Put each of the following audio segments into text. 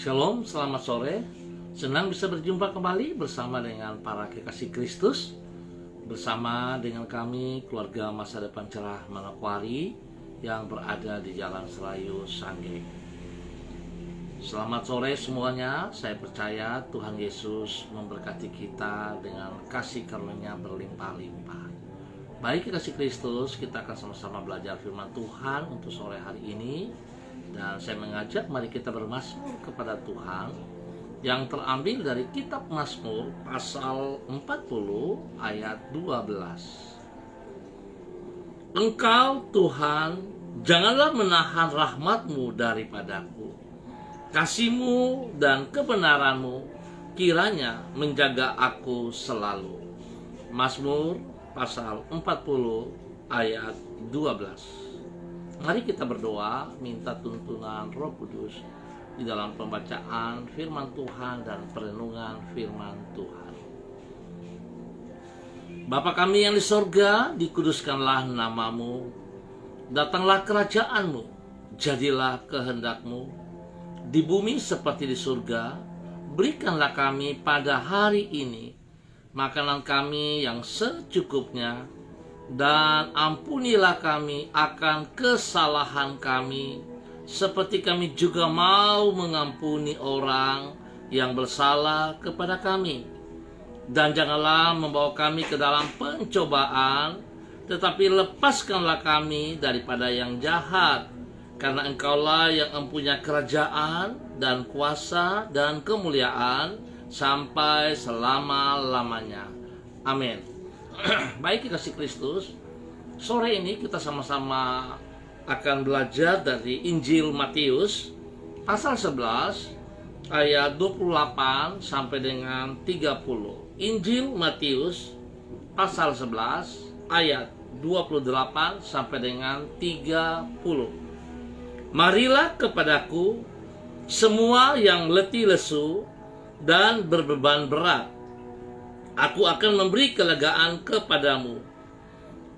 Shalom, selamat sore. Senang bisa berjumpa kembali bersama dengan para kekasih Kristus, bersama dengan kami keluarga Masa Depan Cerah Manokwari yang berada di Jalan Serayu, Sanggeng. Selamat sore semuanya. Saya percaya Tuhan Yesus memberkati kita dengan kasih karunia berlimpah-limpah. Baik kekasih Kristus, kita akan sama-sama belajar firman Tuhan untuk sore hari ini. Dan saya mengajak mari kita bermazmur kepada Tuhan yang terambil dari kitab Mazmur pasal 40 ayat 12. Engkau Tuhan, janganlah menahan rahmat-Mu daripadaku. Kasih-Mu dan kebenaran-Mu kiranya menjaga aku selalu. Mazmur pasal 40 ayat 12. Mari kita berdoa, minta tuntunan Roh Kudus di dalam pembacaan firman Tuhan dan perenungan firman Tuhan. Bapa kami yang di sorga, dikuduskanlah nama-Mu. Datanglah kerajaan-Mu, jadilah kehendak-Mu di bumi seperti di surga. Berikanlah kami pada hari ini makanan kami yang secukupnya, dan ampunilah kami akan kesalahan kami, seperti kami juga mau mengampuni orang yang bersalah kepada kami. Dan janganlah membawa kami ke dalam pencobaan, tetapi lepaskanlah kami daripada yang jahat. Karena Engkaulah yang mempunyai kerajaan dan kuasa dan kemuliaan sampai selama-lamanya. Amin. Baik kekasih Kristus, sore ini kita sama-sama akan belajar dari Injil Matius pasal 11 ayat 28 sampai dengan 30. Injil Matius pasal 11 ayat 28 sampai dengan 30. Marilah kepadaku semua yang letih lesu dan berbeban berat, aku akan memberi kelegaan kepadamu.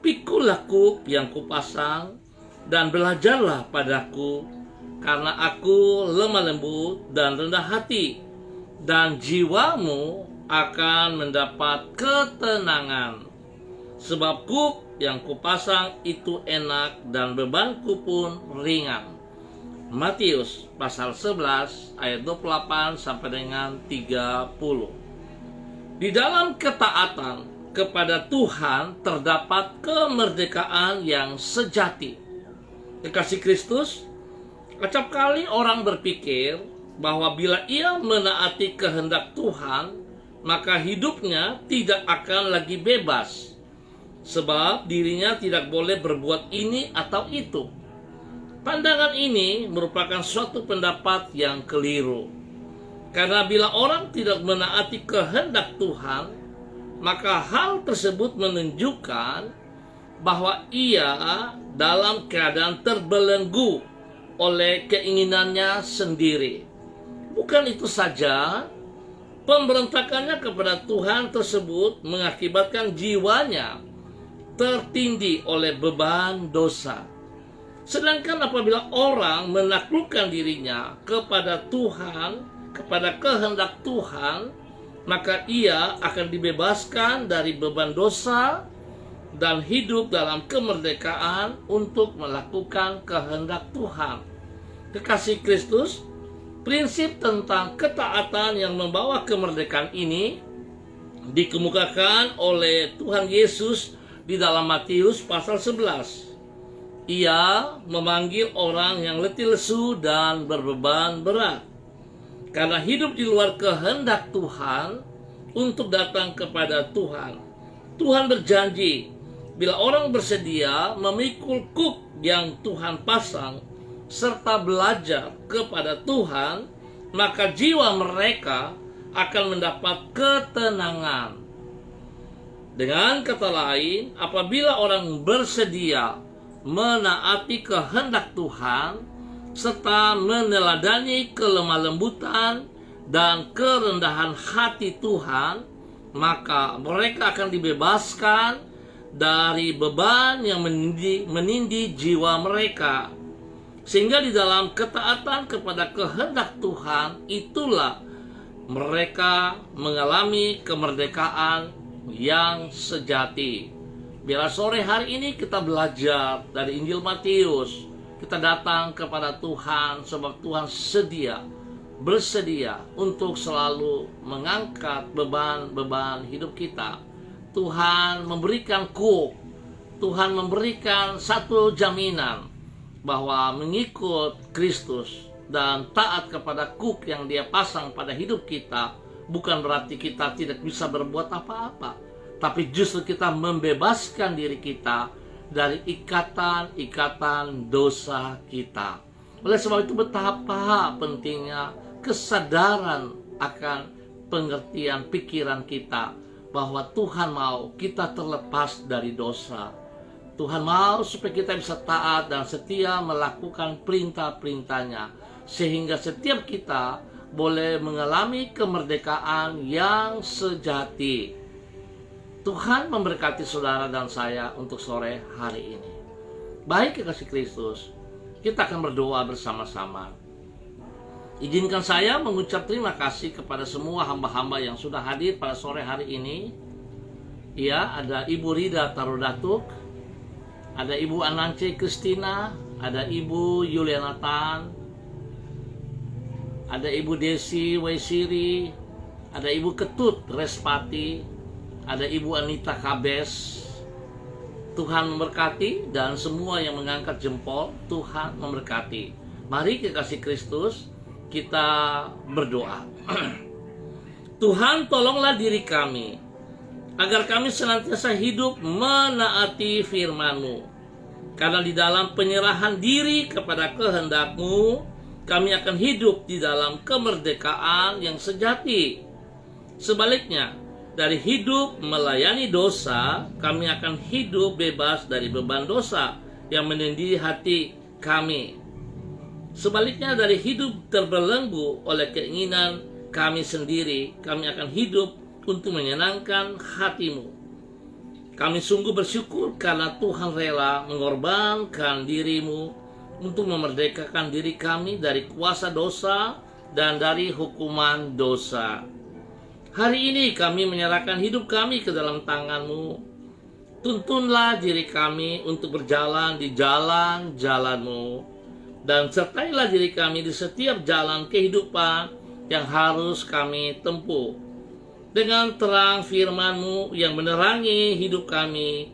Pikulah kuk yang kupasang dan belajarlah padaku, karena aku lemah lembut dan rendah hati, dan jiwamu akan mendapat ketenangan. Sebab kuk yang kupasang itu enak dan bebanku pun ringan. Matius pasal 11 ayat 28 sampai dengan 30. Di dalam ketaatan kepada Tuhan terdapat kemerdekaan yang sejati. Kekasih Kristus, acap kali orang berpikir bahwa bila ia menaati kehendak Tuhan, maka hidupnya tidak akan lagi bebas, sebab dirinya tidak boleh berbuat ini atau itu. Pandangan ini merupakan suatu pendapat yang keliru. Karena bila orang tidak menaati kehendak Tuhan, maka hal tersebut menunjukkan bahwa ia dalam keadaan terbelenggu oleh keinginannya sendiri. Bukan itu saja, pemberontakannya kepada Tuhan tersebut mengakibatkan jiwanya tertindih oleh beban dosa. Sedangkan apabila orang menaklukkan dirinya kepada Tuhan, kepada kehendak Tuhan, maka ia akan dibebaskan dari beban dosa dan hidup dalam kemerdekaan untuk melakukan kehendak Tuhan. Kekasih Kristus, prinsip tentang ketaatan yang membawa kemerdekaan ini dikemukakan oleh Tuhan Yesus di dalam Matius pasal 11. Ia memanggil orang yang letih lesu dan berbeban berat, karena hidup di luar kehendak Tuhan untuk datang kepada Tuhan. Tuhan berjanji, bila orang bersedia memikul kuk yang Tuhan pasang, serta belajar kepada Tuhan, maka jiwa mereka akan mendapat ketenangan. Dengan kata lain, apabila orang bersedia menaati kehendak Tuhan, serta meneladani kelemah lembutan dan kerendahan hati Tuhan, maka mereka akan dibebaskan dari beban yang menindih jiwa mereka. Sehingga di dalam ketaatan kepada kehendak Tuhan, itulah mereka mengalami kemerdekaan yang sejati. Biarlah sore hari ini kita belajar dari Injil Matius. Kita datang kepada Tuhan sebab Tuhan bersedia untuk selalu mengangkat beban-beban hidup kita. Tuhan memberikan Tuhan memberikan satu jaminan bahwa mengikut Kristus dan taat kepada yang Dia pasang pada hidup kita bukan berarti kita tidak bisa berbuat apa-apa, tapi justru kita membebaskan diri kita dari ikatan-ikatan dosa kita. Oleh sebab itu betapa pentingnya kesadaran akan pengertian pikiran kita bahwa Tuhan mau kita terlepas dari dosa. Tuhan mau supaya kita bisa taat dan setia melakukan perintah-perintahnya, sehingga setiap kita boleh mengalami kemerdekaan yang sejati. Tuhan memberkati saudara dan saya untuk sore hari ini. Baik kekasih Kristus, kita akan berdoa bersama-sama. Izinkan saya mengucap terima kasih kepada semua hamba-hamba yang sudah hadir pada sore hari ini. Ya, ada Ibu Rida Tarudatuk, ada Ibu Anance Kristina, ada Ibu Yulianatan, ada Ibu Desi Waisiri, ada Ibu Ketut Respati, ada Ibu Anita Kabes. Tuhan memberkati, dan semua yang mengangkat jempol, Tuhan memberkati. Mari kekasih Kristus, kita berdoa. Tuhan, tolonglah diri kami agar kami senantiasa hidup menaati firman-Mu. Karena di dalam penyerahan diri kepada kehendak-Mu, kami akan hidup di dalam kemerdekaan yang sejati. Sebaliknya, dari hidup melayani dosa, kami akan hidup bebas dari beban dosa yang menindih hati kami. Sebaliknya, dari hidup terbelenggu oleh keinginan kami sendiri, kami akan hidup untuk menyenangkan hati-Mu. Kami sungguh bersyukur karena Tuhan rela mengorbankan diri-Mu untuk memerdekakan diri kami dari kuasa dosa dan dari hukuman dosa. Hari ini kami menyerahkan hidup kami ke dalam tangan-Mu. Tuntunlah diri kami untuk berjalan di jalan-jalan-Mu, dan sertailah diri kami di setiap jalan kehidupan yang harus kami tempuh. Dengan terang firman-Mu yang menerangi hidup kami,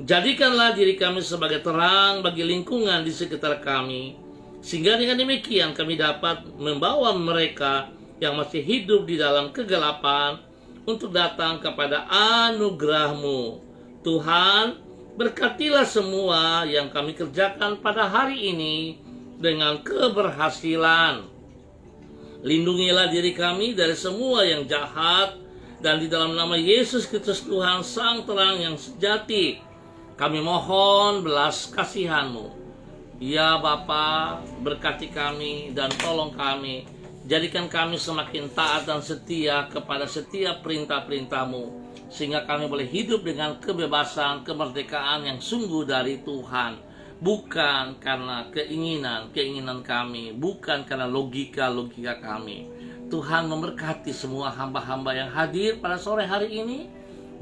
jadikanlah diri kami sebagai terang bagi lingkungan di sekitar kami, sehingga dengan demikian kami dapat membawa mereka yang masih hidup di dalam kegelapan untuk datang kepada anugerah-Mu. Tuhan, berkatilah semua yang kami kerjakan pada hari ini dengan keberhasilan. Lindungilah diri kami dari semua yang jahat, dan di dalam nama Yesus Kristus Tuhan Sang Terang yang sejati, kami mohon belas kasihan-Mu. Ya Bapa, berkati kami dan tolong kami. Jadikan kami semakin taat dan setia kepada setiap perintah-perintah-Mu, sehingga kami boleh hidup dengan kebebasan, kemerdekaan yang sungguh dari Tuhan. Bukan karena keinginan kami, bukan karena logika kami. Tuhan memberkati semua hamba-hamba yang hadir pada sore hari ini.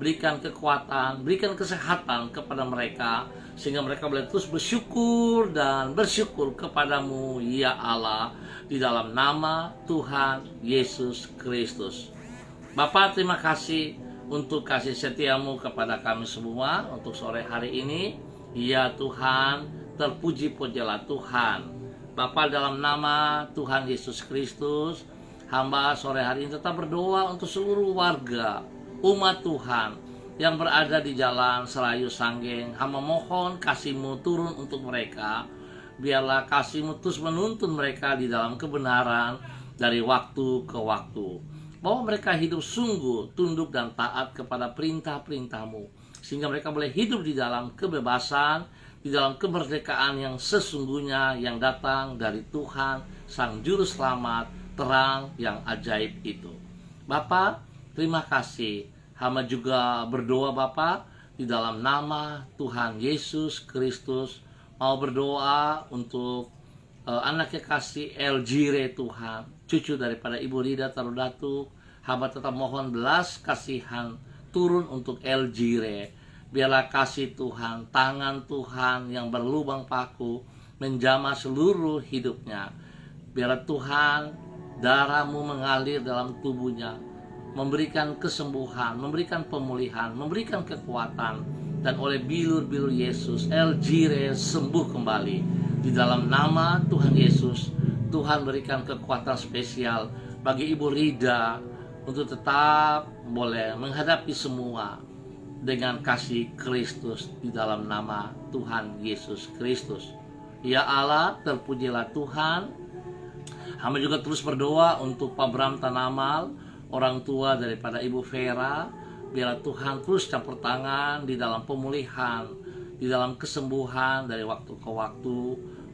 Berikan kekuatan, berikan kesehatan kepada mereka, sehingga mereka boleh terus bersyukur dan bersyukur kepadamu, ya Allah, di dalam nama Tuhan Yesus Kristus. Bapa, terima kasih untuk kasih setia-Mu kepada kami semua untuk sore hari ini. Ya Tuhan, terpuji-pujilah Tuhan. Bapa, dalam nama Tuhan Yesus Kristus, hamba sore hari ini tetap berdoa untuk seluruh warga, umat Tuhan yang berada di jalan Serayu Sanggeng. Hamba mohon kasih-Mu turun untuk mereka. Biarlah kasih-Mu terus menuntun mereka di dalam kebenaran dari waktu ke waktu. Bahwa mereka hidup sungguh tunduk dan taat kepada perintah-perintah-Mu, sehingga mereka boleh hidup di dalam kebebasan, di dalam kemerdekaan yang sesungguhnya yang datang dari Tuhan, Sang Juru Selamat, terang yang ajaib itu. Bapa, terima kasih. Hamba juga berdoa Bapa, di dalam nama Tuhan Yesus Kristus, mau berdoa untuk anak kekasih Elgire Tuhan, cucu daripada Ibu Rida Tarudatu, hamba tetap mohon belas kasihan turun untuk Elgire. Biarlah kasih Tuhan, tangan Tuhan yang berlubang paku menjamah seluruh hidupnya. Biarlah Tuhan, darah-Mu mengalir dalam tubuhnya, memberikan kesembuhan, memberikan pemulihan, memberikan kekuatan. Dan oleh bilur-bilur Yesus, Elgire sembuh kembali. Di dalam nama Tuhan Yesus, Tuhan berikan kekuatan spesial bagi Ibu Rida untuk tetap boleh menghadapi semua dengan kasih Kristus di dalam nama Tuhan Yesus Kristus. Ya Allah, terpujilah Tuhan. Hamba juga terus berdoa untuk Pak Bram Tanamal, orang tua daripada Ibu Vera. Biarlah Tuhan terus campur tangan di dalam pemulihan, di dalam kesembuhan dari waktu ke waktu.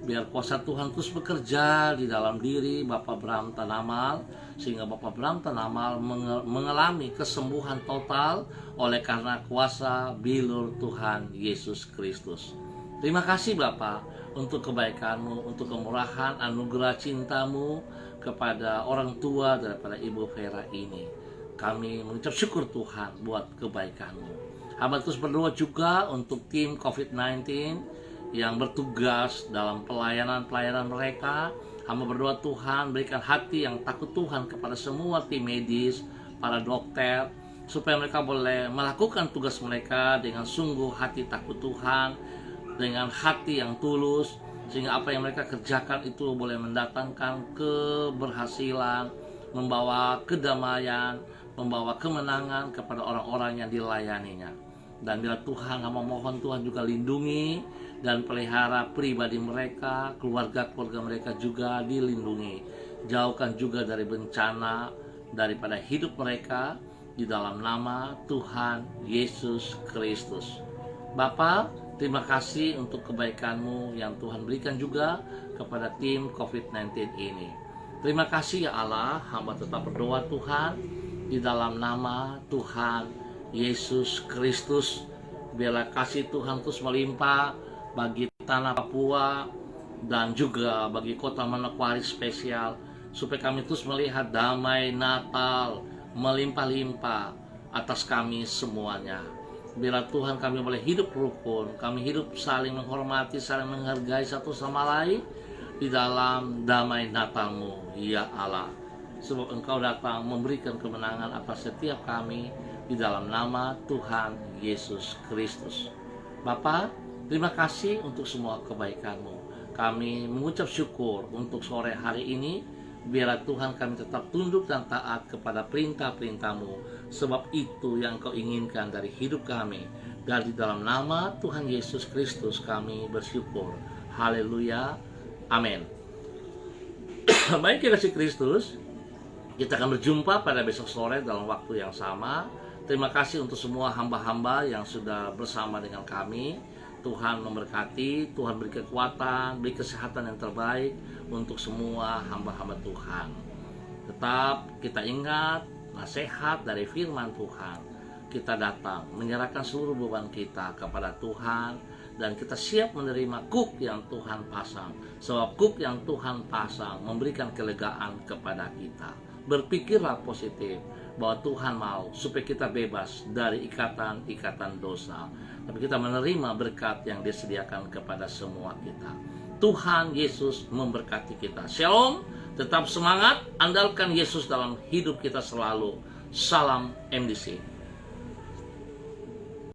Biar kuasa Tuhan terus bekerja di dalam diri Bapak Bram Tanamal, sehingga Bapak Bram Tanamal mengalami kesembuhan total oleh karena kuasa bilur Tuhan Yesus Kristus. Terima kasih Bapak untuk kebaikan-Mu, untuk kemurahan, anugerah cinta-Mu kepada orang tua daripada Ibu Vera ini. Kami mengucap syukur Tuhan buat kebaikan-Mu. Hamba terus berdoa juga untuk tim COVID-19 yang bertugas dalam pelayanan mereka. Hamba berdoa Tuhan berikan hati yang takut Tuhan kepada semua tim medis, para dokter, supaya mereka boleh melakukan tugas mereka dengan sungguh hati takut Tuhan, dengan hati yang tulus, sehingga apa yang mereka kerjakan itu boleh mendatangkan keberhasilan, membawa kedamaian, membawa kemenangan kepada orang-orang yang dilayaninya. Dan bila Tuhan, hamba mohon Tuhan juga lindungi dan pelihara pribadi mereka, keluarga-keluarga mereka juga dilindungi. Jauhkan juga dari bencana daripada hidup mereka di dalam nama Tuhan Yesus Kristus. Bapa, terima kasih untuk kebaikan-Mu yang Tuhan berikan juga kepada tim COVID-19 ini. Terima kasih ya Allah, hamba tetap berdoa Tuhan, di dalam nama Tuhan Yesus Kristus. Biarlah kasih Tuhan terus melimpah bagi tanah Papua dan juga bagi kota Manokwari spesial, supaya kami terus melihat damai Natal melimpah-limpah atas kami semuanya. Biarlah Tuhan kami boleh hidup rukun, kami hidup saling menghormati, saling menghargai satu sama lain di dalam damai Natal-Mu ya Allah. Sebab Engkau datang memberikan kemenangan atas setiap kami di dalam nama Tuhan Yesus Kristus. Bapa, terima kasih untuk semua kebaikan-Mu. Kami mengucap syukur untuk sore hari ini. Biarlah Tuhan kami tetap tunduk dan taat kepada perintah-perintah-Mu. Sebab itu yang Kau inginkan dari hidup kami. Dan di dalam nama Tuhan Yesus Kristus kami bersyukur. Haleluya. Amin. Baik, kasih Kristus, kita akan berjumpa pada besok sore dalam waktu yang sama. Terima kasih untuk semua hamba-hamba yang sudah bersama dengan kami. Tuhan memberkati, Tuhan beri kekuatan, beri kesehatan yang terbaik untuk semua hamba-hamba Tuhan. Tetap kita ingat nasihat dari firman Tuhan. Kita datang menyerahkan seluruh beban kita kepada Tuhan, dan kita siap menerima kuk yang Tuhan pasang. Sebab kuk yang Tuhan pasang memberikan kelegaan kepada kita. Berpikirlah positif bahwa Tuhan mau supaya kita bebas dari ikatan-ikatan dosa. Tapi kita menerima berkat yang disediakan kepada semua kita. Tuhan Yesus memberkati kita. Shalom, tetap semangat, andalkan Yesus dalam hidup kita selalu. Salam MDC.